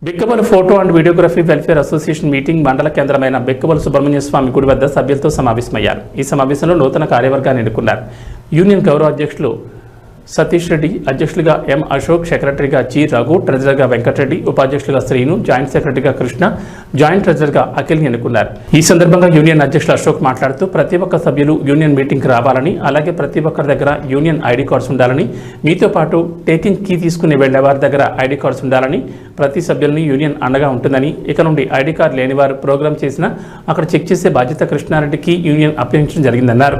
బిక్కవల్ photo and videography welfare association meeting మండల కేంద్రమైన బిక్కవల్ సుబ్రహ్మణ్య స్వామి గుడి వద్ద సభ్యులతో సమావేశమయ్యారు. ఈ సమావేశంలో నూతన కార్యవర్గాన్ని ఎన్నుకున్నారు. యూనియన్ గౌరవ అధ్యక్షులు సతీష్ రెడ్డి, అధ్యక్షులుగా ఎం అశోక్, సెక్రటరీగా జి రఘు, ట్రెజరర్గా వెంకటరెడ్డి, ఉపాధ్యక్షులుగా శ్రీను, జాయింట్ సెక్రటరీగా కృష్ణ, జాయింట్ ట్రెజరర్గా అఖిల్ని ఎన్నుకున్నారు. ఈ సందర్భంగా యూనియన్ అధ్యక్షులు అశోక్ మాట్లాడుతూ ప్రతి ఒక్క సభ్యులు యూనియన్ మీటింగ్కి రావాలని, అలాగే ప్రతి ఒక్కరి దగ్గర యూనియన్ ఐడి కార్డ్స్ ఉండాలని, మీతో పాటు టేకింగ్ కీ తీసుకుని వెళ్లే వారి దగ్గర ఐడి కార్డ్స్ ఉండాలని, ప్రతి సభ్యులని యూనియన్ అండగా ఉంటుందని, ఇక నుండి ఐడి కార్డు లేని వారు ప్రోగ్రామ్ చేసినా అక్కడ చెక్ చేసే బాధ్యత కృష్ణారెడ్డికి యూనియన్ అప్పగించడం జరిగిందన్నారు.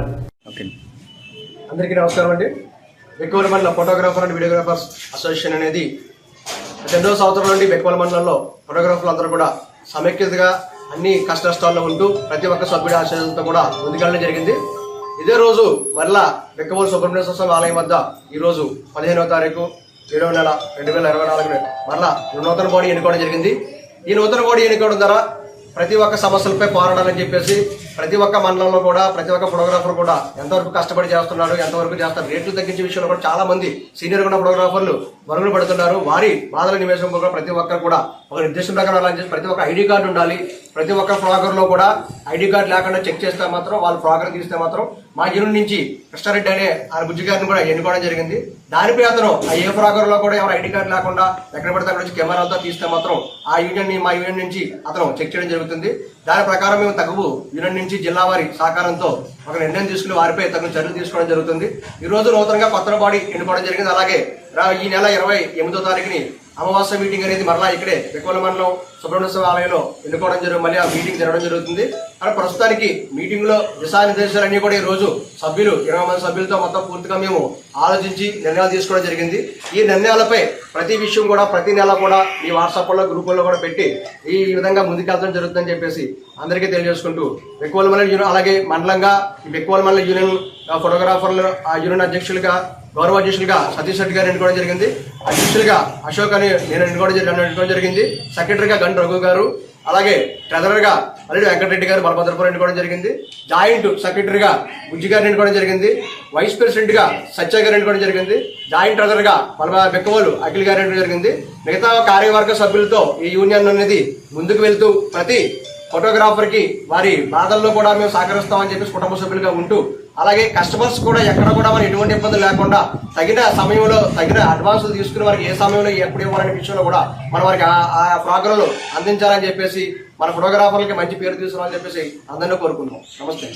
అందరికీ నమస్కారం అండి. బెక్కవల్ మండల ఫోటోగ్రాఫర్ అండ్ వీడియోగ్రాఫర్స్ అసోసియేషన్ అనేది 2వ సంవత్సరం నుండి బెక్కవల్ మండలంలో ఫోటోగ్రాఫర్లు అందరూ కూడా సమైక్యతగా అన్ని కష్టాల్లో ఉంటూ ప్రతి ఒక్క సభ్యుడి ఆశయంతో కూడా ముందుకెళ్ళడం జరిగింది. ఇదే రోజు మరలా బెక్కవల్ సుబ్రహ్మణ్య స్వామి ఆలయం వద్ద ఈరోజు 15వ తారీఖు 7వ నెల 2024 మరలా నూతన బాడీ ఎన్నుకోవడం జరిగింది. ఈ నూతన బాడీ ఎన్నుకోవడం ద్వారా ప్రతి ఒక్క సమస్యలపై పోరాడాలని చెప్పేసి ప్రతి ఒక్క మండలంలో కూడా ప్రతి ఒక్క ఫోటోగ్రాఫర్ కూడా ఎంతవరకు కష్టపడి చేస్తున్నాడు, ఎంతవరకు చేస్తారు, రేట్లు తగ్గించే విషయంలో కూడా చాలా మంది సీనియర్ ఉన్న ఫోటోగ్రాఫర్లు మరుగులు పడుతున్నారు. వారి బాధల నివేశం కూడా ప్రతి ఒక్కరు కూడా ఒక నిర్దేశం ప్రకారం అలా చేసి ప్రతి ఒక్క ఐడి కార్డు ఉండాలి. ప్రతి ఒక్క ఫ్లాగర్ లో కూడా ఐడి కార్డు లేకుండా చెక్ చేస్తే మాత్రం వాళ్ళు ఫ్లాగర్ తీస్తే మాత్రం మా యూనియన్ నుంచి కృష్ణారెడ్డి అనే ఆయన బుజ్జి గారిని కూడా ఎన్నుకోవడం జరిగింది. దానిపై అతను ఆ ఏ ఫ్లాగర్ లో కూడా ఎవరు ఐడి కార్డు లేకుండా ఎక్కడ పడితే అక్కడ నుంచి కెమెరాలతో తీస్తే మాత్రం ఆ యూనియన్ ని మా యూనియన్ నుంచి అతను చెక్ చేయడం జరుగుతుంది. దాని ప్రకారం మేము తగు యూనియన్ నుంచి జిల్లా వారి సహకారంతో ఒక నిర్ణయం తీసుకుని వారిపై తగిన చర్యలు తీసుకోవడం జరుగుతుంది. ఈ రోజు నూతనంగా కొత్త బాడీ ఎన్నుకోవడం జరిగింది. అలాగే ఈ నెల 28వ తారీఖుని అమావాస్య మీటింగ్ అనేది మరలా ఇక్కడే బెక్కవల్ మండలం సుబ్రహ్మణ్య స్వామి ఆలయంలో ఎన్నుకోవడం జరుగుతుంది. మళ్ళీ ఆ మీటింగ్ జరగడం జరుగుతుంది. కానీ ప్రస్తుతానికి మీటింగ్ లో దిశానిర్దేశాలన్నీ కూడా ఈ రోజు సభ్యులు 20 మంది సభ్యులతో మొత్తం పూర్తిగా మేము ఆలోచించి నిర్ణయాలు తీసుకోవడం జరిగింది. ఈ నిర్ణయాలపై ప్రతి విషయం కూడా ప్రతి నెల కూడా ఈ వాట్సాప్లో గ్రూపుల్లో కూడా పెట్టి ఈ విధంగా ముందుకెళ్తడం జరుగుతుందని చెప్పేసి అందరికీ తెలియజేసుకుంటూ బెక్కవల్ మండలం యూనియన్ అలాగే మండలంగా ఈ బెక్కవల్ మండలం యూనియన్ ఫోటోగ్రాఫర్లు యూనియన్ అధ్యక్షులుగా గౌరవ అధ్యక్షులుగా సతీష్ రెడ్డి గారు ఎన్నుకోవడం జరిగింది. అధ్యక్షులుగా అశోక్ అని నేను ఎన్నుకోవడం జరిగింది. సెక్రటరీగా గంట రఘు గారు, అలాగే ట్రెజరర్గా అల్లుడు వెంకటరెడ్డి గారు బలభద్రపురం ఎన్నుకోవడం జరిగింది. జాయింట్ సెక్రటరీగా బుజ్జి గారిని ఎన్నుకోవడం జరిగింది. వైస్ ప్రెసిడెంట్ గా సత్య గారు ఎన్నుకోవడం జరిగింది. జాయింట్ ట్రెజరర్గా బెక్కవోలు అఖిల్ గారు ఎన్నుకోవడం జరిగింది. మిగతా కార్యవర్గ సభ్యులతో ఈ యూనియన్ అనేది ముందుకు వెళ్తూ ప్రతి ఫోటోగ్రాఫర్ కి వారి బాధల్లో కూడా మేము సహకరిస్తామని చెప్పేసి కుటుంబ సభ్యులుగా ఉంటూ, అలాగే కస్టమర్స్ కూడా ఎక్కడ కూడా మనం ఎటువంటి ఇబ్బందులు లేకుండా తగిన సమయంలో తగిన అడ్వాన్సులు తీసుకుని వారికి ఏ సమయంలో ఎప్పుడు ఇవ్వాలనే విషయంలో కూడా మనం వారికి ఆ ప్రోగ్రాంలు అందించాలని చెప్పేసి మన ఫోటోగ్రాఫర్లకి మంచి పేరు తీసుకురావాలని చెప్పేసి అందరినీ కోరుకుంటున్నాం. నమస్తే.